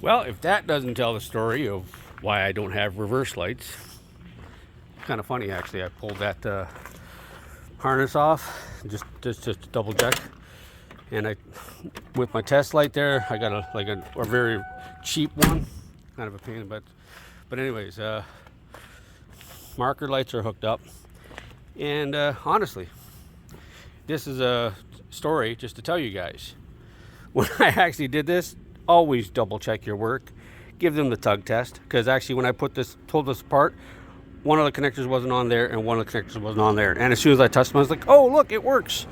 Well, if that doesn't tell the story of why I don't have reverse lights, kind of funny actually. I pulled that harness off just to double check, and I, with my test light there, I got a very cheap one, kind of a pain, but anyways, marker lights are hooked up, and honestly, this is a story just to tell you guys. When I actually did this, always double check your work, give them the tug test, because actually when I pulled this apart, one of the connectors wasn't on there and one of the connectors wasn't on there, and as soon as I touched them I was like, oh look, it works.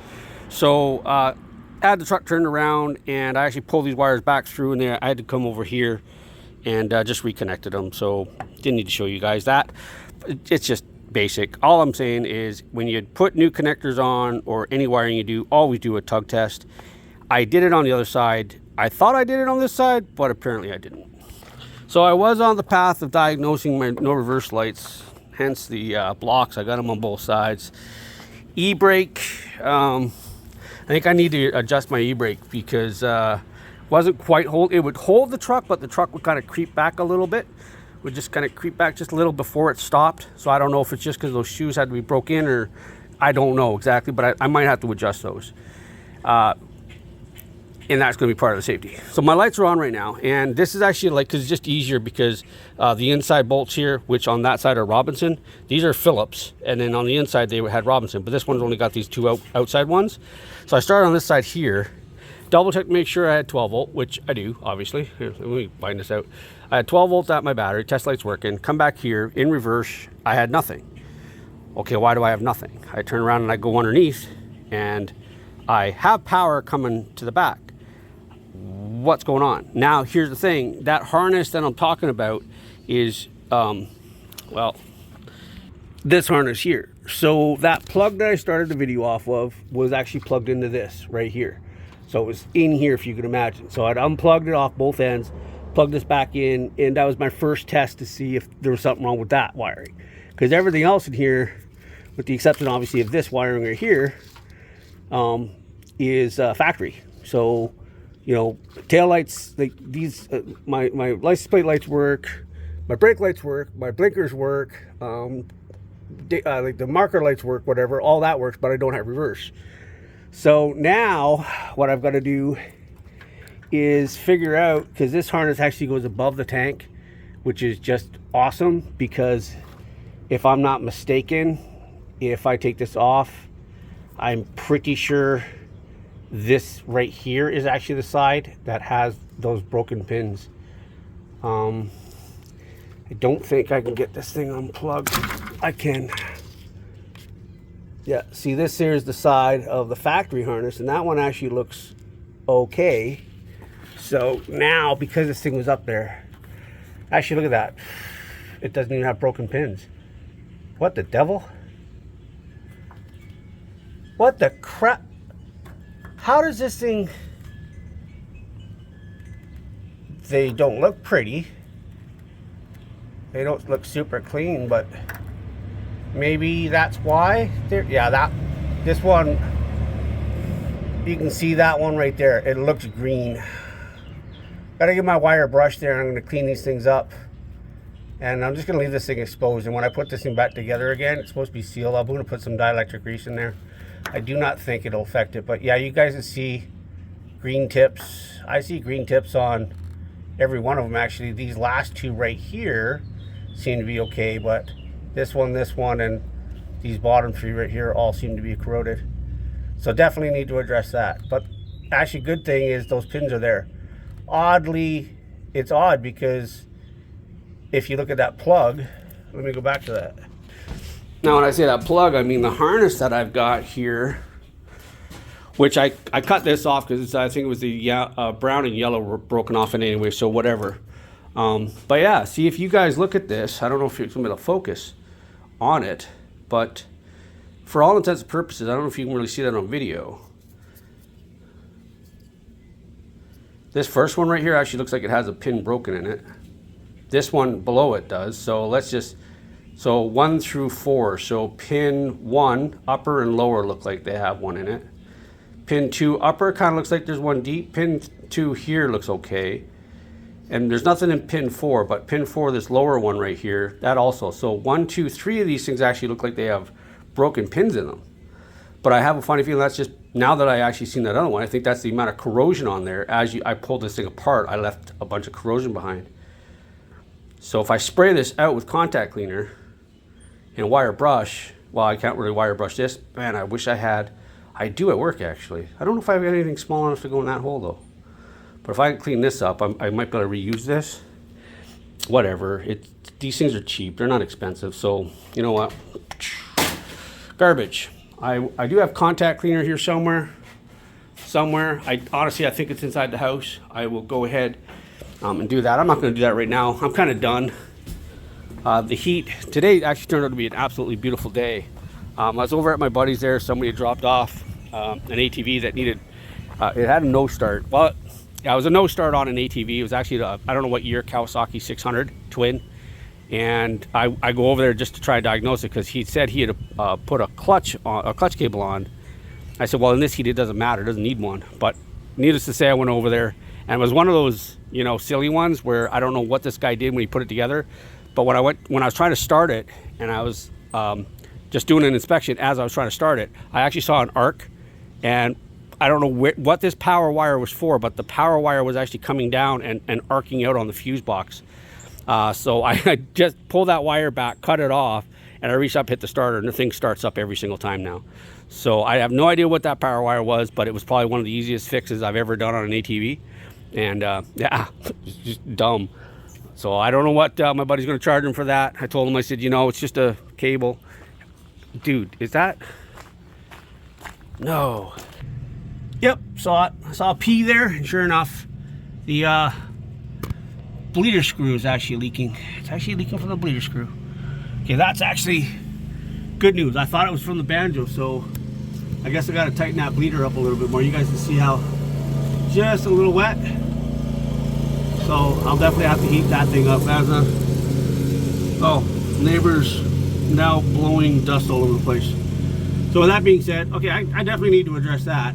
So I had the truck turned around and I actually pulled these wires back through, and I had to come over here and just reconnected them. So didn't need to show you guys that. It's just basic. All I'm saying is when you put new connectors on or any wiring you do, always do a tug test. I did it on the other side. I thought I did it on this side, but apparently I didn't. So I was on the path of diagnosing my no reverse lights, hence the blocks. I got them on both sides. E-brake, I think I need to adjust my e-brake because wasn't quite it would hold the truck, but the truck would kind of creep back a little bit. Would just kind of creep back just a little before it stopped. So I don't know if it's just because those shoes had to be broke in, or I don't know exactly, but I might have to adjust those. And that's going to be part of the safety. So my lights are on right now, and this is actually like, because it's just easier because the inside bolts here, which on that side are Robinson, these are Phillips, and then on the inside they had Robinson, but this one's only got these two outside ones. So I started on this side here, double check to make sure I had 12 volt, which I do, obviously. Here, let me find this out. I had 12 volts at my battery, test light's working, come back here, in reverse, I had nothing. Okay, why do I have nothing? I turn around and I go underneath, and I have power coming to the back. What's going on? Now here's the thing, that harness that I'm talking about is well, this harness here. So that plug that I started the video off of was actually plugged into this right here. So it was in here, if you could imagine. So I'd unplugged it off both ends, plugged this back in, and that was my first test to see if there was something wrong with that wiring, because everything else in here, with the exception obviously of this wiring right here, is factory. So you know, tail lights, like these, my license plate lights work, my brake lights work, my blinkers work, like the marker lights work, whatever, all that works, but I don't have reverse. So now what I've got to do is figure out, because this harness actually goes above the tank, which is just awesome, because if I'm not mistaken, if I take this off, I'm pretty sure this right here is actually the side that has those broken pins. I don't think I can get this thing unplugged. I can. Yeah, see, this here is the side of the factory harness, and that one actually looks okay. So now, because this thing was up there, actually look at that, it doesn't even have broken pins. What the devil? What the crap? How does this thing... They don't look pretty. They don't look super clean, but maybe that's why. Yeah, this one, you can see that one right there. It looks green. Gotta get my wire brush there. I'm gonna clean these things up. And I'm just gonna leave this thing exposed. And when I put this thing back together again, it's supposed to be sealed up. I'm gonna put some dielectric grease in there. I do not think it'll affect it, but yeah, you guys can see green tips. I see green tips on every one of them. Actually, these last two right here seem to be okay, but this one, and these bottom three right here all seem to be corroded. So definitely need to address that. But actually, good thing is those pins are there. Oddly, it's odd because if you look at that plug, let me go back to that. Now, when I say that plug, I mean the harness that I've got here, which I cut this off because I think it was the brown and yellow were broken off in anyway, so whatever. But yeah, see, if you guys look at this, I don't know if you're going to focus on it, but for all intents and purposes, I don't know if you can really see that on video. This first one right here actually looks like it has a pin broken in it. This one below it does, so let's just... So 1 through 4, so pin 1, upper and lower look like they have one in it. Pin 2, upper kind of looks like there's one deep. Pin 2 here looks okay. And there's nothing in pin 4, but pin 4, this lower one right here, that also. So 1, 2, 3 of these things actually look like they have broken pins in them. But I have a funny feeling that's just, now that I actually seen that other one, I think that's the amount of corrosion on there. As I pulled this thing apart, I left a bunch of corrosion behind. So if I spray this out with contact cleaner and wire brush, well, I can't really wire brush this. Man, I wish I had. I do at work, actually. I don't know if I've got anything small enough to go in that hole, though. But if I can clean this up, I might be able to reuse this. Whatever. These things are cheap. They're not expensive. So, you know what? Garbage. I do have contact cleaner here somewhere. Honestly, I think it's inside the house. I will go ahead and do that. I'm not going to do that right now. I'm kind of done. The heat. Today actually turned out to be an absolutely beautiful day. I was over at my buddy's there. Somebody had dropped off an ATV that needed, it had a no start. Well, yeah, it was a no start on an ATV. It was actually, I don't know what year, Kawasaki 600 twin. And I go over there just to try to diagnose it because he said he had put a clutch cable on. I said, well, in this heat, it doesn't matter. It doesn't need one. But needless to say, I went over there. And it was one of those, you know, silly ones where I don't know what this guy did when he put it together. But when I was trying to start it and I was just doing an inspection as I was trying to start it, I actually saw an arc. And I don't know what this power wire was for, but the power wire was actually coming down and arcing out on the fuse box. So I just pulled that wire back, cut it off, and I reached up, hit the starter, and the thing starts up every single time now. So I have no idea what that power wire was, but it was probably one of the easiest fixes I've ever done on an ATV. And yeah, it's just dumb. So I don't know what my buddy's going to charge him for that. I told him, I said, you know, it's just a cable. Dude, is that? No. Yep, saw it. I saw a P there, and sure enough, the bleeder screw is actually leaking. It's actually leaking from the bleeder screw. Okay, that's actually good news. I thought it was from the banjo, so I guess I got to tighten that bleeder up a little bit more. You guys can see how just a little wet. So I'll definitely have to heat that thing up. As a neighbor's now blowing dust all over the place. So with that being said, okay, I definitely need to address that.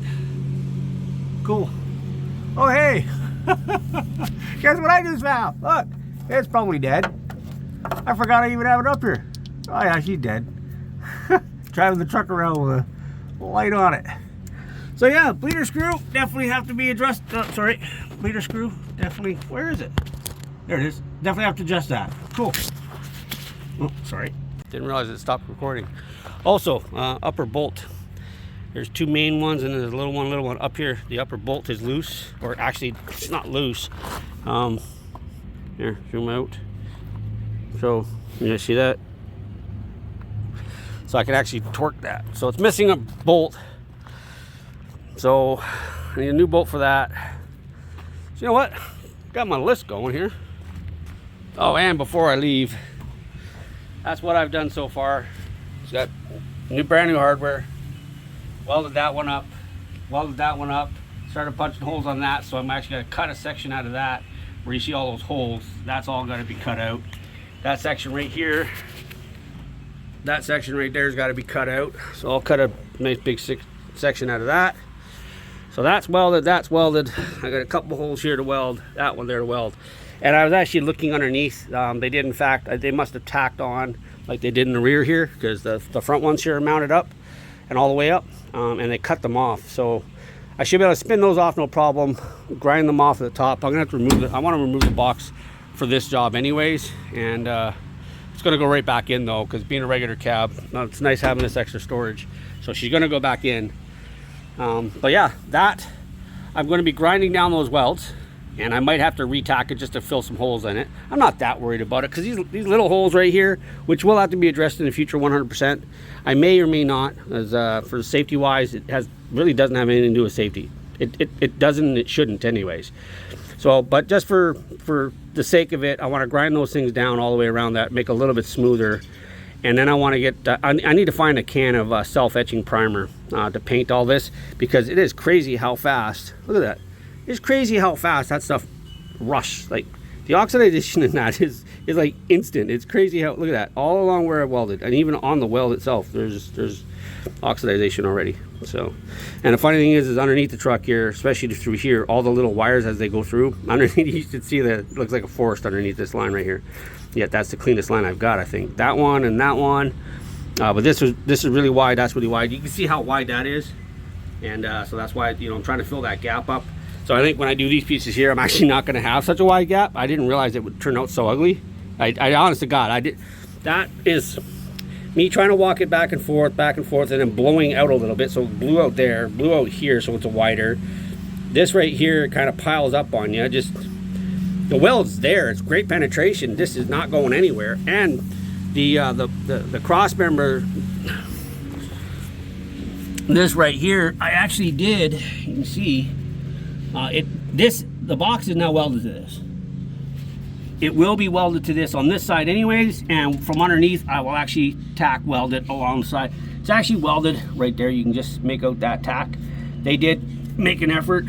Cool. Oh, hey. Guess what I just found? Look, it's probably dead. I forgot I even have it up here. Oh yeah, she's dead. Driving the truck around with a light on it. So yeah, bleeder screw definitely have to be addressed. Sorry, bleeder screw definitely. Where is it? There it is. Definitely have to adjust that. Cool. Oh, sorry. Didn't realize it stopped recording. Also, upper bolt. There's two main ones and there's a little one up here. The upper bolt is loose, or actually it's not loose. Here, zoom out. So you guys see that? So I can actually torque that. So it's missing a bolt. So I need a new bolt for that. So you know what? Got my list going here. Oh, and before I leave, that's what I've done so far. It's got brand new hardware. Welded that one up, started punching holes on that, so I'm actually going to cut a section out of that where you see all those holes. That's all got to be cut out. That section right here, that section right there has got to be cut out. So I'll cut a nice big section out of that. So that's welded, I got a couple holes here to weld, that one there to weld. And I was actually looking underneath. They did, in fact, they must have tacked on like they did in the rear here, because the front ones here are mounted up and all the way up, and they cut them off. So I should be able to spin those off no problem, grind them off at the top. I'm gonna have to remove it. I want to remove the box for this job anyways, and it's gonna go right back in though, because being a regular cab, it's nice having this extra storage. So she's gonna go back in. But yeah, that I'm going to be grinding down those welds, and I might have to retack it just to fill some holes in it. I'm not that worried about it, because these little holes right here, which will have to be addressed in the future 100%, I may or may not, as for safety wise, it really doesn't have anything to do with safety. It doesn't, it shouldn't anyways. So, but just for the sake of it, I want to grind those things down all the way around that, make it a little bit smoother. And then I want to get, I need to find a can of self-etching primer to paint all this, because it is crazy how fast, look at that. It's crazy how fast that stuff rushes. Like the oxidation in that is is like instant. It's crazy how, look at that, all along where I welded, and even on the weld itself, there's oxidization already. So, and the funny thing is underneath the truck here, especially through here, all the little wires as they go through underneath, you should see that it looks like a forest underneath this line right here. Yet that's the cleanest line I've got, I think. That one and that one, but this is really wide. That's really wide. You can see how wide that is, and so that's why, you know, I'm trying to fill that gap up. So I think when I do these pieces here, I'm actually not going to have such a wide gap. I didn't realize it would turn out so ugly. I honest to God, I did. That is me trying to walk it back and forth, and then blowing out a little bit. So it blew out there, blew out here, so it's a wider. This right here kind of piles up on you. Just the weld's there. It's great penetration. This is not going anywhere. And the cross member, this right here, I actually did. You can see the box is now welded to this. It will be welded to this on this side anyways, and from underneath I will actually tack weld it alongside. It's actually welded right there. You can just make out that tack. They did make an effort.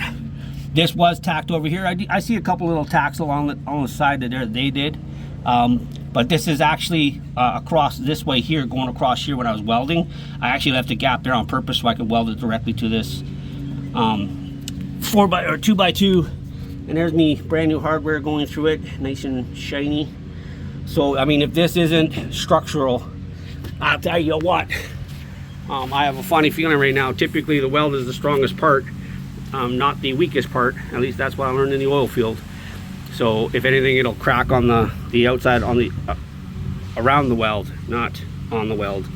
This was tacked over here. I see a couple little tacks on the side that they did, but this is actually across this way here, going across here when I was welding. I actually left a gap there on purpose so I could weld it directly to this 2x2, and there's me brand new hardware going through it, nice and shiny. So I mean, if this isn't structural, I'll tell you what, I have a funny feeling right now. Typically the weld is the strongest part, not the weakest part. At least that's what I learned in the oil field. So if anything, it'll crack on the outside, on the around the weld, not on the weld.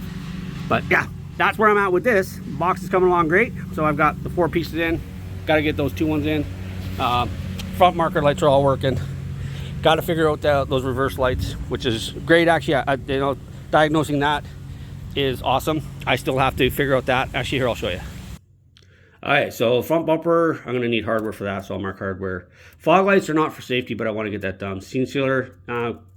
But yeah, that's where I'm at with this. The box is coming along great. So I've got the 4 pieces in. Got to get those 2 ones in. Front marker lights are all working. Got to figure out those reverse lights, which is great. Actually, you know, diagnosing that is awesome. I still have to figure out that. Actually, here, I'll show you. All right, so front bumper, I'm gonna need hardware for that, so I'll mark hardware. Fog lights are not for safety, but I want to get that done. Scene sealer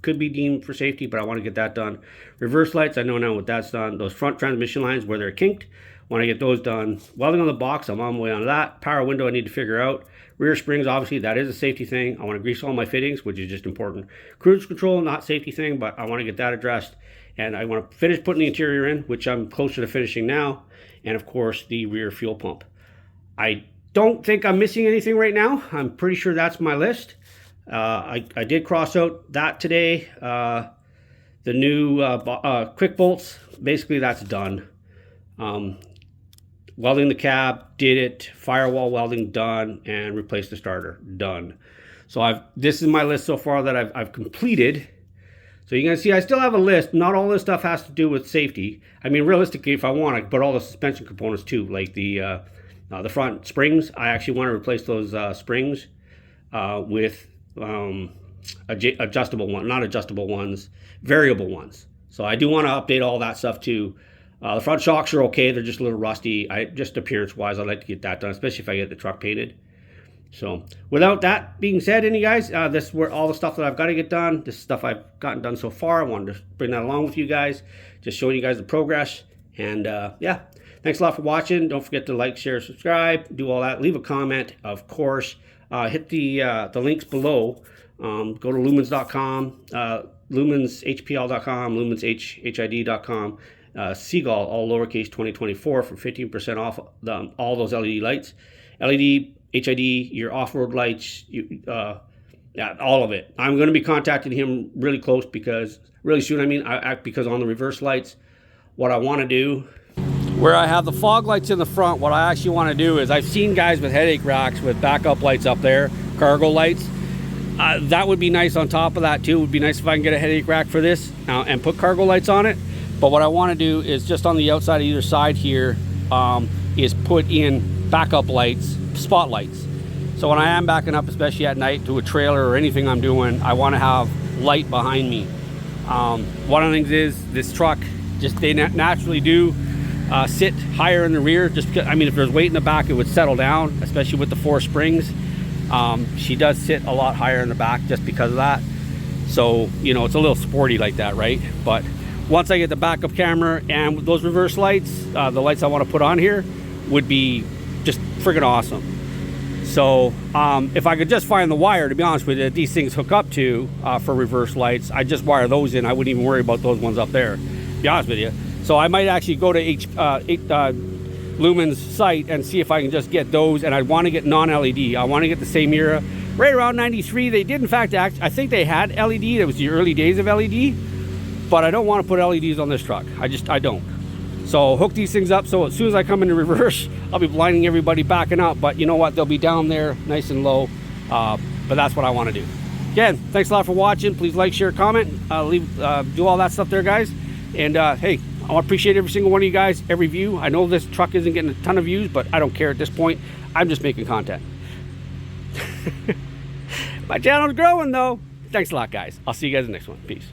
could be deemed for safety, but I want to get that done. Reverse lights, I know now what that's done. Those front transmission lines where they're kinked, want to get those done. Welding on the box, I'm on my way on that. Power window, I need to figure out. Rear springs, obviously, that is a safety thing. I want to grease all my fittings, which is just important. Cruise control, not safety thing, but I want to get that addressed. And I want to finish putting the interior in, which I'm closer to finishing now. And of course, the rear fuel pump. I don't think I'm missing anything right now. I'm pretty sure that's my list. I did cross out that today. The new quick bolts, basically that's done. Welding the cab, did it. Firewall welding, done. And replace the starter, done. So this is my list so far that I've completed. So you're going to see I still have a list. Not all this stuff has to do with safety. I mean, realistically, if I want, I can put all the suspension components too, like the front springs. I actually want to replace those springs with adjustable ones, not adjustable ones, variable ones. So I do want to update all that stuff too. The front shocks are okay. They're just a little rusty. Just appearance-wise, I'd like to get that done, especially if I get the truck painted. So without that being said, any guys, this is where all the stuff that I've got to get done. This is stuff I've gotten done so far. I wanted to bring that along with you guys, just showing you guys the progress. And yeah, thanks a lot for watching. Don't forget to like, share, subscribe, do all that. Leave a comment, of course. Hit the links below. Go to lumens.com, lumenshpl.com, lumenshid.com. Seagull, all lowercase 2024 for 15% off all those LED lights. LED, HID, your off-road lights, yeah, all of it. I'm going to be contacting him really close because, really soon, because on the reverse lights, what I want to do, where I have the fog lights in the front, what I actually want to do is, I've seen guys with headache racks with backup lights up there, cargo lights. That would be nice on top of that too. It would be nice if I can get a headache rack for this and put cargo lights on it. But what I want to do is just on the outside of either side here is put in backup lights, spotlights. So when I am backing up, especially at night to a trailer or anything I'm doing, I want to have light behind me. One of the things is this truck, just they naturally do sit higher in the rear. Just because, I mean, if there's weight in the back, it would settle down, especially with the 4 springs. She does sit a lot higher in the back just because of that. So, you know, it's a little sporty like that, right? But once I get the backup camera and those reverse lights, the lights I want to put on here would be just friggin' awesome. So if I could just find the wire, to be honest with you, that these things hook up to for reverse lights, I just wire those in. I wouldn't even worry about those ones up there, to be honest with you. So I might actually go to Lumen's site and see if I can just get those, and I want to get non-LED. I want to get the same era. Right around 93, they did in fact I think they had LED. That was the early days of LED, but I don't want to put LEDs on this truck. I don't. So hook these things up, so as soon as I come into reverse, I'll be blinding everybody backing up, but you know what, they'll be down there nice and low. But that's what I want to do. Again, thanks a lot for watching. Please like, share, comment, do all that stuff there, guys. And hey, I appreciate every single one of you guys, every view. I know this truck isn't getting a ton of views, but I don't care at this point. I'm just making content. My channel's growing though. Thanks a lot, guys. I'll see you guys in the next one. Peace.